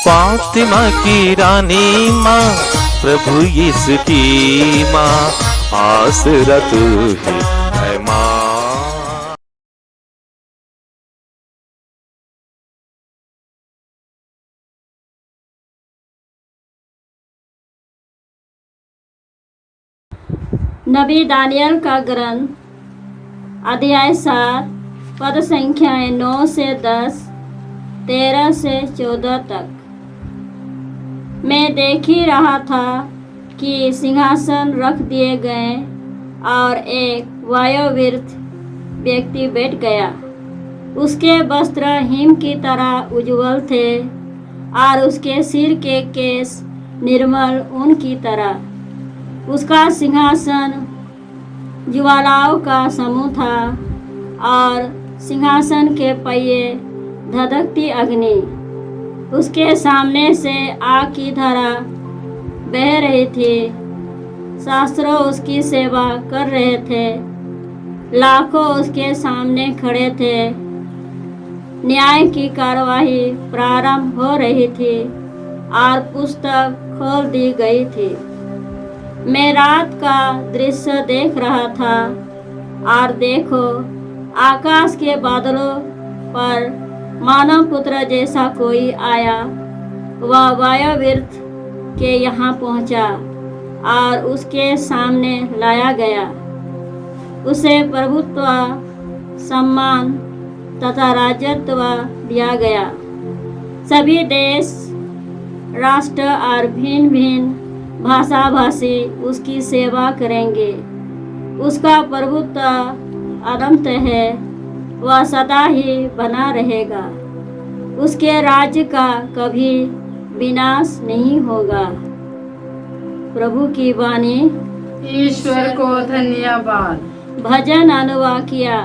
फातिमा की रानी माँ, प्रभु यीशु की माँ, आसरा तू ही है माँ। नबी दानियल का ग्रंथ अध्याय 7 पद संख्याएं 9 से 10, 13 से 14 तक। मैं देख ही रहा था कि सिंहासन रख दिए गए और एक वयोवृद्ध व्यक्ति बैठ गया। उसके वस्त्र हिम की तरह उज्ज्वल थे और उसके सिर के केश निर्मल ऊन की तरह। उसका सिंहासन ज्वालाओं का समूह था और सिंहासन के पहिए धधकती अग्नि। उसके सामने से आग की धारा बह रही थी। शास्त्रों उसकी सेवा कर रहे थे, लाखों उसके सामने खड़े थे। न्याय की कार्यवाही प्रारंभ हो रही थी और पुस्तक खोल दी गई थी। मैं रात का दृश्य देख रहा था और देखो, आकाश के बादलों पर मानव पुत्र जैसा कोई आया। वह वयोवृद्ध के यहाँ पहुँचा और उसके सामने लाया गया। उसे प्रभुत्व, सम्मान तथा राजत्व दिया गया। सभी देश, राष्ट्र और भिन्न भिन्न भाषा भाषी उसकी सेवा करेंगे। उसका प्रभुत्व अनंत है, वह सदा ही बना रहेगा। उसके राज्य का कभी विनाश नहीं होगा। प्रभु की वाणी। ईश्वर को धन्यवाद। भजन अनुवाकिया।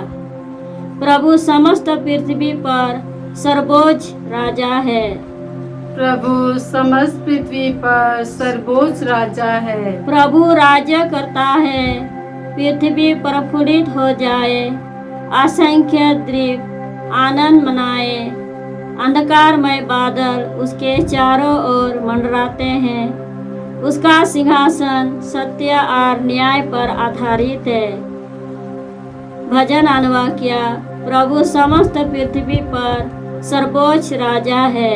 प्रभु समस्त पृथ्वी पर सर्वोच्च राजा है। प्रभु समस्त पृथ्वी पर सर्वोच्च राजा है। प्रभु राज्य करता है, पृथ्वी प्रफुल्लित हो जाए। असंख्य द्वीप आनंद मनाए। अंधकारमय बादल उसके चारों ओर मंडराते हैं। उसका सिंहासन सत्य और न्याय पर आधारित है। भजन अनुवाकिया। प्रभु समस्त पृथ्वी पर सर्वोच्च राजा है।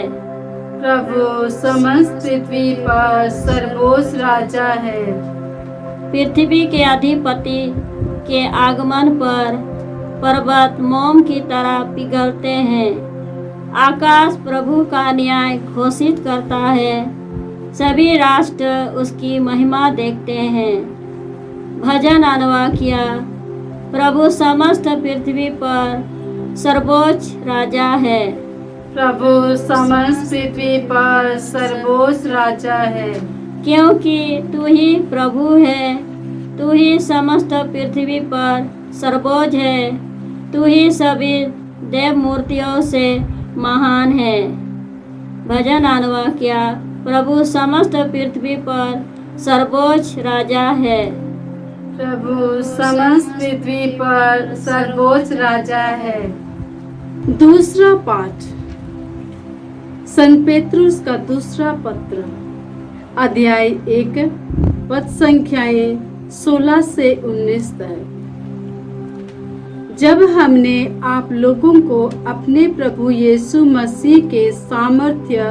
प्रभु समस्त पृथ्वी पर सर्वोच्च राजा है। पृथ्वी के अधिपति के आगमन पर पर्वत मोम की तरह पिघलते हैं। आकाश प्रभु का न्याय घोषित करता है। सभी राष्ट्र उसकी महिमा देखते हैं। भजन अनुवाकिया। प्रभु समस्त पृथ्वी पर सर्वोच्च राजा है। प्रभु समस्त पृथ्वी पर सर्वोच्च राजा है। क्योंकि तू ही प्रभु है, तू ही समस्त पृथ्वी पर सर्वोच्च है। तू ही सभी देव मूर्तियों से महान है। भजन अनुवाकिया। प्रभु समस्त पृथ्वी पर सर्वोच्च राजा है। प्रभु समस्त पृथ्वी पर सर्वोच्च राजा है। दूसरा पाठ संत पेत्रुस का दूसरा पत्र अध्याय 1 पद संख्याएं 16 से 19 तक। जब हमने आप लोगों को अपने प्रभु यीशु मसीह के सामर्थ्य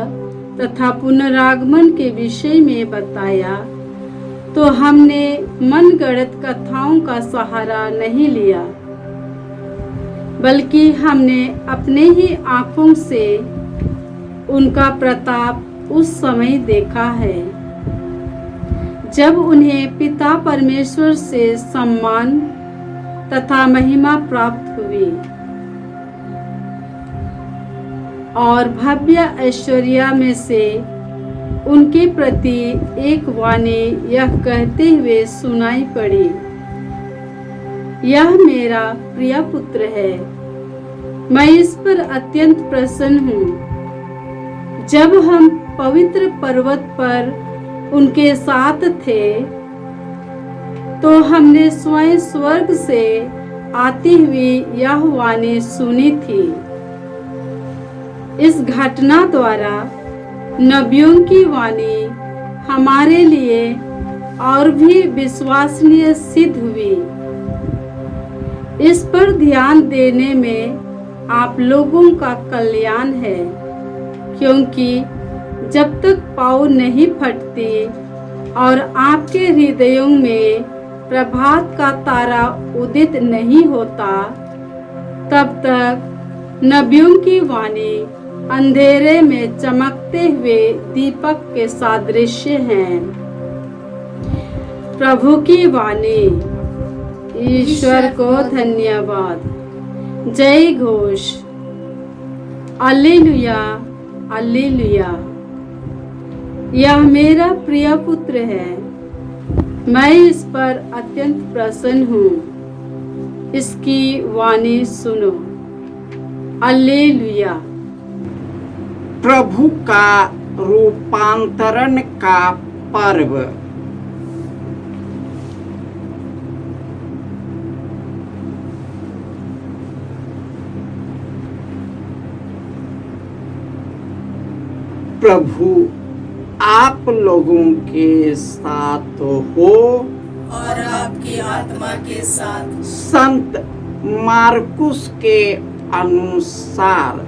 तथा पुनरागमन के विषय में बताया, तो हमने मनगढ़ंत कथाओं का सहारा नहीं लिया, बल्कि हमने अपने ही आंखों से उनका प्रताप उस समय देखा है, जब उन्हें पिता परमेश्वर से सम्मान तथा महिमा प्राप्त हुई और भव्य ऐश्वर्य में से उनके प्रति एक वाणी यह कहते हुए सुनाई पड़ी, यह मेरा प्रिय पुत्र है, मैं इस पर अत्यंत प्रसन्न हूँ। जब हम पवित्र पर्वत पर उनके साथ थे, तो हमने स्वयं स्वर्ग से आती हुई यह वाणी सुनी थी। इस घटना द्वारा नबियों की वाणी हमारे लिए और भी विश्वसनीय सिद्ध हुई। इस पर ध्यान देने में आप लोगों का कल्याण है, क्योंकि जब तक पाँव नहीं फटती और आपके हृदयों में प्रभात का तारा उदित नहीं होता, तब तक नबियों की वाणी अंधेरे में चमकते हुए दीपक के सादृश्य हैं। प्रभु की वाणी। ईश्वर को धन्यवाद। जय घोष। alleluia, alleluia। यह मेरा प्रिय पुत्र है, मैं इस पर अत्यंत प्रसन्न हूँ। इसकी वाणी सुनो। alleluia। प्रभु का रूपांतरण का पर्व। प्रभु आप लोगों के साथ हो और आपकी आत्मा के साथ। संत मार्कुस के अनुसार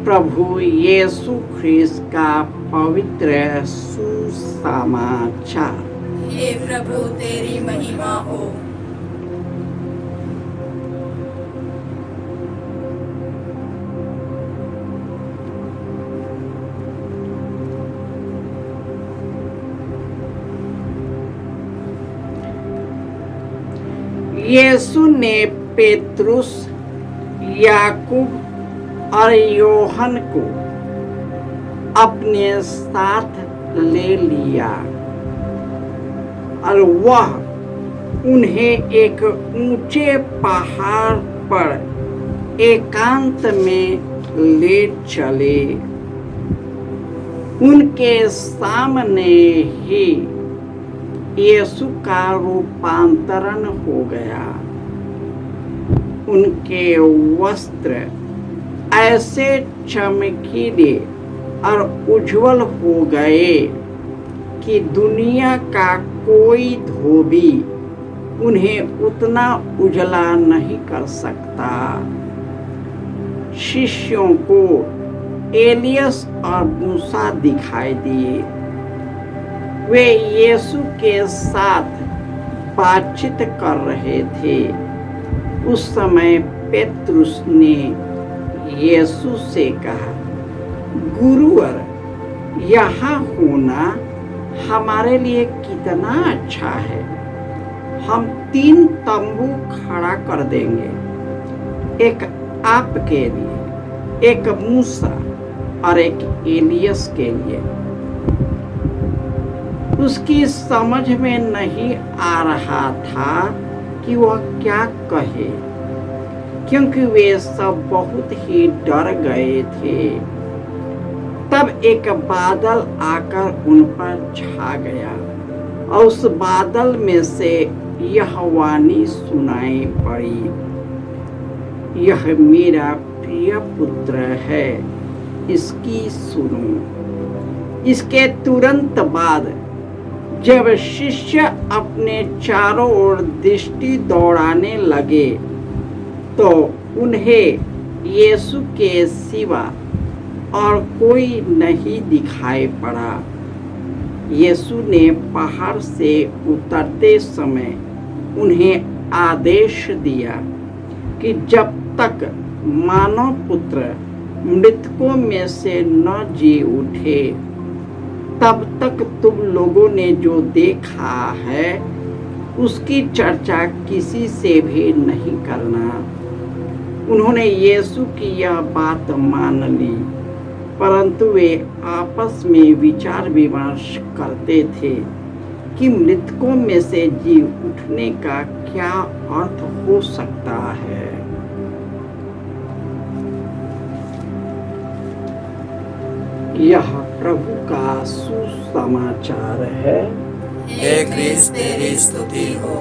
प्रभु यीशु ख्रिस्त का पवित्र सुसमाचार। हे प्रभु तेरी महिमा हो। यीशु ने पेतरुस, याकूब और योहन को अपने साथ ले लिया और वह उन्हें एक ऊंचे पहाड़ पर एकांत में ले चले। उनके सामने ही यीशु का रूपांतरण हो गया। उनके वस्त्र ऐसे चमकीले और उज्जवल हो गए कि दुनिया का कोई धोबी उन्हें उतना उजला नहीं कर सकता। शिष्यों को एलियस और मूसा दिखाई दिए। वे यीशु के साथ बातचीत कर रहे थे। उस समय पेतरुस ने यीशु से कहा, गुरुवर, यहाँ होना हमारे लिए कितना अच्छा है। हम 3 तंबू खड़ा कर देंगे, एक आपके लिए, एक मूसा और एक एलियस के लिए। उसकी समझ में नहीं आ रहा था कि वह क्या कहे, क्योंकि वे सब बहुत ही डर गए थे। तब एक बादल आकर उन पर छा गया और उस बादल में से यह वाणी सुनाई पड़ी, यह मेरा प्रिय पुत्र है, इसकी सुनो। इसके तुरंत बाद जब शिष्य अपने चारों ओर दृष्टि दौड़ाने लगे तो उन्हें यीशु के सिवा और कोई नहीं दिखाई पड़ा। यीशु ने पहाड़ से उतरते समय उन्हें आदेश दिया कि जब तक मानव पुत्र मृतकों में से न जी उठे, तब तक तुम लोगों ने जो देखा है उसकी चर्चा किसी से भी नहीं करना। उन्होंने यीशु की यह बात मान ली, परंतु वे आपस में विचार विमर्श करते थे कि मृतकों में से जी उठने का क्या अर्थ हो सकता है। यह प्रभु का सुसमाचार है। हे ख्रिस्त तेरी स्तुति हो।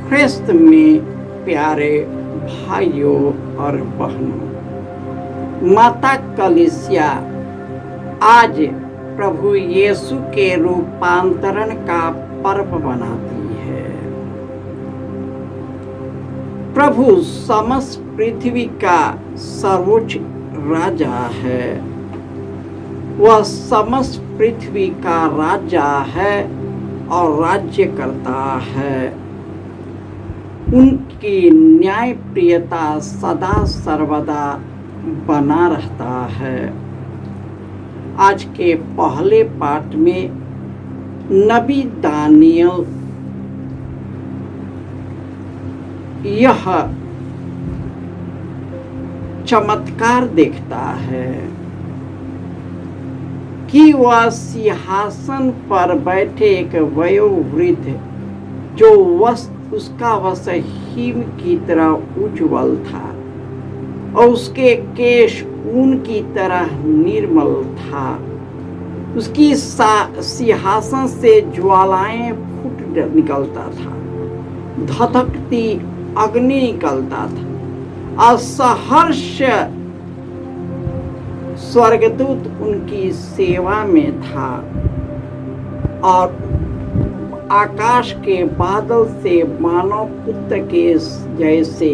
ख्रिस्त में प्यारे भाइयों और बहनों, माता कलीसिया आज प्रभु यीशु के रूपांतरण का पर्व मनाती है। प्रभु समस्त पृथ्वी का सर्वोच्च राजा है। वह समस्त पृथ्वी का राजा है और राज्य करता है। उनकी न्यायप्रियता सदा सर्वदा बना रहता है। आज के पहले पाठ में नबी दानियल यह चमत्कार देखता है कि वह सिंहासन पर बैठे एक वयोवृद्ध जो उसका वस्त्र हिम की तरह उज्जवल था और उसके केश ऊन की तरह निर्मल था। उसकी सिंहासन से ज्वालाएं फूट निकलता था, धधकती अग्नि निकलता था और सहर्ष स्वर्गदूत उनकी सेवा में था और आकाश के बादल से मानव पुत्र के जैसे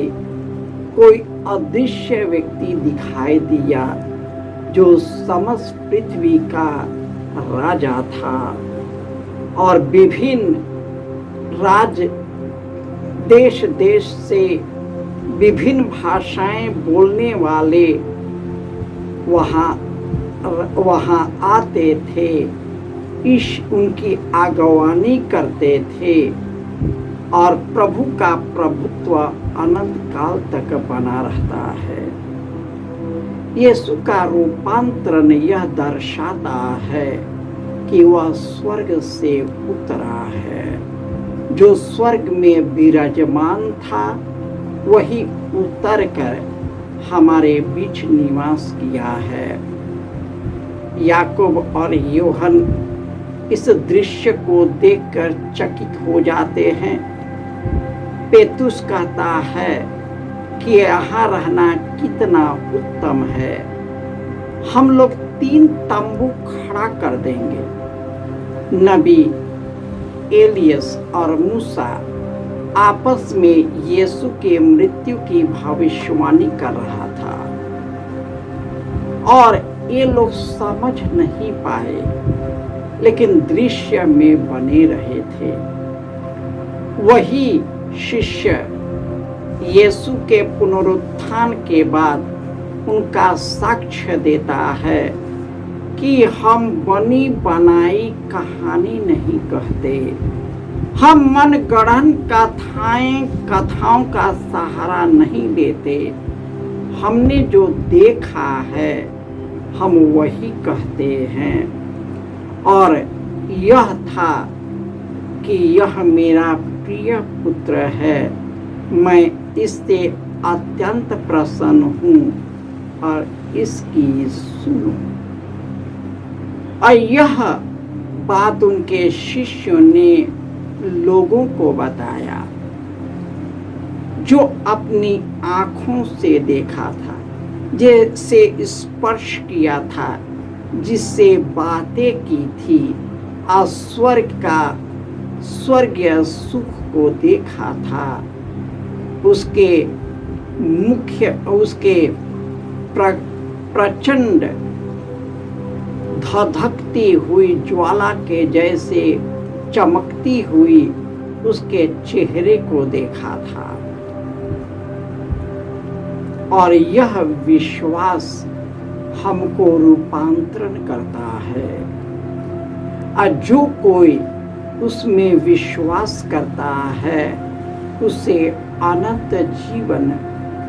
कोई अदृश्य व्यक्ति दिखाई दिया जो समस्त पृथ्वी का राजा था और विभिन्न देश देश से विभिन्न भाषाएं बोलने वाले वहाँ आते थे, उनकी आगवानी करते थे और प्रभु का प्रभुत्व अनंत काल तक बना रहता है। यीशु का रूपांतरण यह दर्शाता है कि वह स्वर्ग से उतरा है। जो स्वर्ग में विराजमान था वही उतर कर हमारे बीच निवास किया है। याकूब और यूहन इस दृश्य को देखकर चकित हो जाते हैं। पेतुस कहता है कि यहाँ रहना कितना उत्तम है। हम लोग 3 तंबू खड़ा कर देंगे। नबी एलियस और मूसा आपस में यीशु के मृत्यु की भविष्यवाणी कर रहा था और ये लोग समझ नहीं पाए, लेकिन दृश्य में बने रहे थे। वही शिष्य यीशु के पुनरुत्थान के बाद उनका साक्ष्य देता है कि हम बनी बनाई कहानी नहीं कहते, हम मन गढ़न कथाओं का सहारा नहीं लेते। हमने जो देखा है हम वही कहते हैं और यह था कि यह मेरा प्रिय पुत्र है, मैं इससे अत्यंत प्रसन्न हूँ और इसकी सुनो। और यह बात उनके शिष्यों ने लोगों को बताया जो अपनी आँखों से देखा था, जिससे स्पर्श किया था, जिससे बातें की थी और स्वर्गीय सुख को देखा था। उसके प्रचंड धधकती हुई ज्वाला के जैसे चमकती हुई उसके चेहरे को देखा था और यह विश्वास हमको रूपांतरण करता है और जो कोई उसमें विश्वास करता है उसे अनंत जीवन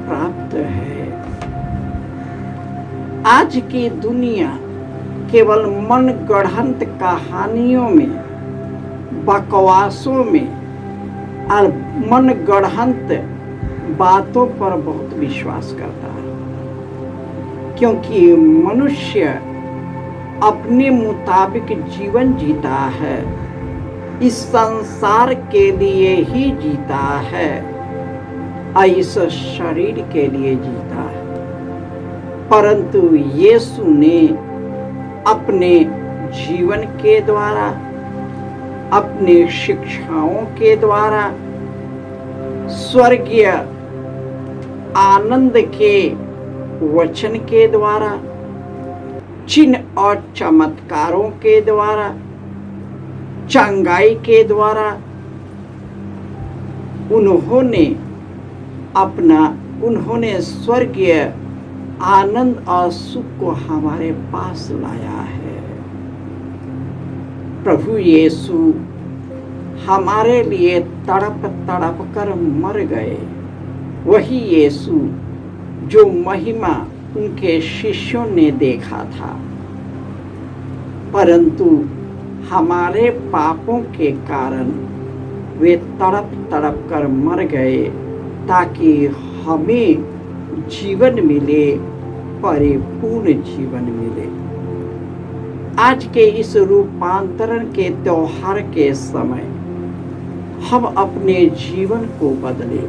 प्राप्त है। आज की दुनिया केवल मन गढ़ंत कहानियों में, बकवासों में और मन गढ़ंत बातों पर बहुत विश्वास करता है, क्योंकि मनुष्य अपने मुताबिक जीवन जीता है, इस संसार के लिए ही जीता है और इस शरीर के लिए जीता है। परंतु यीशु ने अपने जीवन के द्वारा, अपनी शिक्षाओं के द्वारा, स्वर्गीय आनंद के वचन के द्वारा, चिन्ह और चमत्कारों के द्वारा, चंगाई के द्वारा उन्होंने स्वर्गीय आनंद और सुख को हमारे पास लाया है। प्रभु यीशु हमारे लिए तड़प तड़प कर मर गए। वही यीशु जो महिमा उनके शिष्यों ने देखा था, परंतु हमारे पापों के कारण वे तड़प तड़प कर मर गए ताकि हमें जीवन मिले, परिपूर्ण जीवन मिले। आज के इस रूपांतरण के त्योहार के समय हम अपने जीवन को बदले,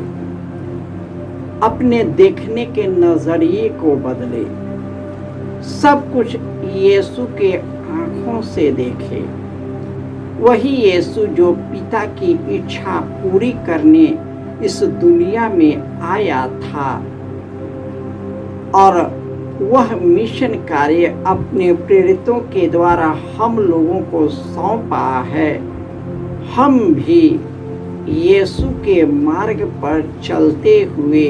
अपने देखने के नजरिए को बदले, सब कुछ यीशु के आंखों से देखे। वही यीशु जो पिता की इच्छा पूरी करने इस दुनिया में आया था और वह मिशन कार्य अपने प्रेरितों के द्वारा हम लोगों को सौंपा है। हम भी यीशु के मार्ग पर चलते हुए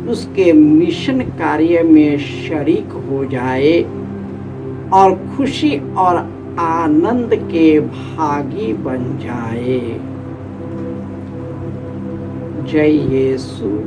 उसके मिशन कार्य में शरीक हो जाए और खुशी और आनंद के भागी बन जाए। जय यीशु।